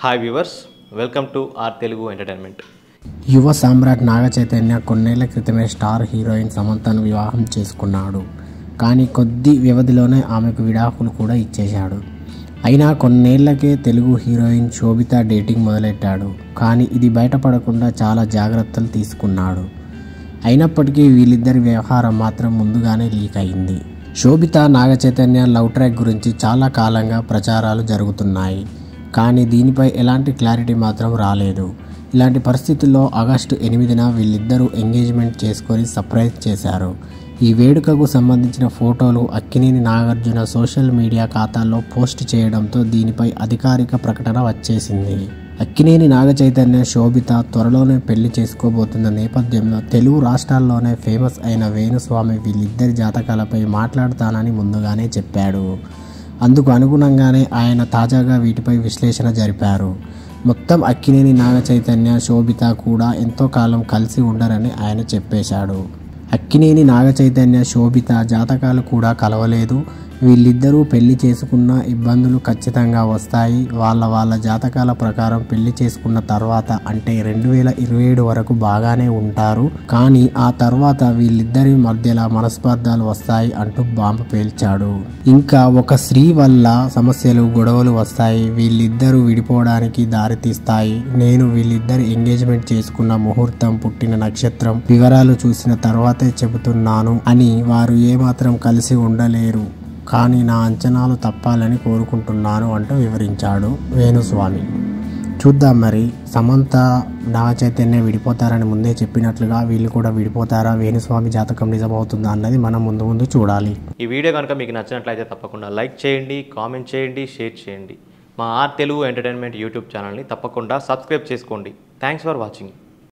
Hi viewers, welcome to our Telugu entertainment. యువ సామ్రాట్ నాగ చైతన్య కొన్నేళ్ల క్రితమే స్టార్ హీరోయిన్ సమంతను వివాహం చేసుకున్నాడు. కానీ కొద్ది వ్యవధిలోనే ఆమెకు విడాకులు కూడా ఇచ్చేశాడు. అయినా కొన్నేళ్లకే తెలుగు హీరోయిన్ శోభిత డేటింగ్ మొదలెట్టాడు. కానీ ఇది బయటపడకుండా చాలా జాగ్రత్తలు తీసుకున్నాడు. అయినప్పటికీ వీళ్ళిద్దరి వ్యవహారం మాత్రం ముందుగానే లీక్ అయింది. శోభిత నాగ చైతన్య లవ్ ట్రాక్ గురించి చాలా కాలంగా ప్రచారాలు జరుగుతున్నాయి. కానీ దీనిపై ఎలాంటి క్లారిటీ మాత్రం రాలేదు. ఇలాంటి పరిస్థితుల్లో ఆగస్టు 8న వీళ్ళిద్దరూ ఎంగేజ్మెంట్ చేసుకొని సర్ప్రైజ్ చేశారు. ఈ వేడుకకు సంబంధించిన ఫోటోలు అక్కినేని నాగార్జున సోషల్ మీడియా ఖాతాల్లో పోస్ట్ చేయడంతో దీనిపై అధికారిక ప్రకటన వచ్చేసింది. అక్కినేని నాగ చైతన్య శోభిత త్వరలోనే పెళ్లి చేసుకోబోతున్న నేపథ్యంలో తెలుగు రాష్ట్రాల్లోనే ఫేమస్ అయిన వేణుస్వామి వీళ్ళిద్దరి జాతకాలపై మాట్లాడతానని ముందుగానే చెప్పాడు. అందుకు అనుగుణంగానే ఆయన తాజాగా వీటిపై విశ్లేషణ జరిపారు. మొత్తం అక్కినేని నాగ చైతన్య శోభిత కూడా ఎంతో కాలం కలిసి ఉండరని ఆయన చెప్పేశాడు. అక్కినేని నాగ చైతన్య శోభిత జాతకాలు కూడా కలవలేదు. వీళ్ళిద్దరూ పెళ్లి చేసుకున్న ఇబ్బందులు ఖచ్చితంగా వస్తాయి. వాళ్ళ జాతకాల ప్రకారం పెళ్లి చేసుకున్న తర్వాత అంటే 2027 వరకు బాగానే ఉంటారు. కానీ ఆ తర్వాత వీళ్ళిద్దరి మధ్యలో మనస్పర్ధాలు వస్తాయి అంటూ బాంబు పేల్చాడు. ఇంకా ఒక స్త్రీ వల్ల సమస్యలు గొడవలు వస్తాయి. వీళ్ళిద్దరూ విడిపోవడానికి దారితీస్తాయి. నేను వీళ్ళిద్దరు ఎంగేజ్మెంట్ చేసుకున్న ముహూర్తం, పుట్టిన నక్షత్రం వివరాలు చూసిన తర్వాతే చెబుతున్నాను అని వారు ఏమాత్రం కలిసి ఉండలేరు. కానీ నా అంచనాలు తప్పాలని కోరుకుంటున్నాను అంటూ వివరించాడు వేణుస్వామి. చూద్దాం మరి సమంత నాగ చైతన్య విడిపోతారని ముందే చెప్పినట్లుగా వీళ్ళు కూడా విడిపోతారా, వేణుస్వామి జాతకం నిజమవుతుందా అన్నది మనం ముందు చూడాలి. ఈ వీడియో కనుక మీకు నచ్చినట్లయితే తప్పకుండా లైక్ చేయండి, కామెంట్ చేయండి, షేర్ చేయండి. మా ఆర్ తెలుగు ఎంటర్టైన్మెంట్ యూట్యూబ్ ఛానల్ని తప్పకుండా సబ్స్క్రైబ్ చేసుకోండి. Thanks for watching.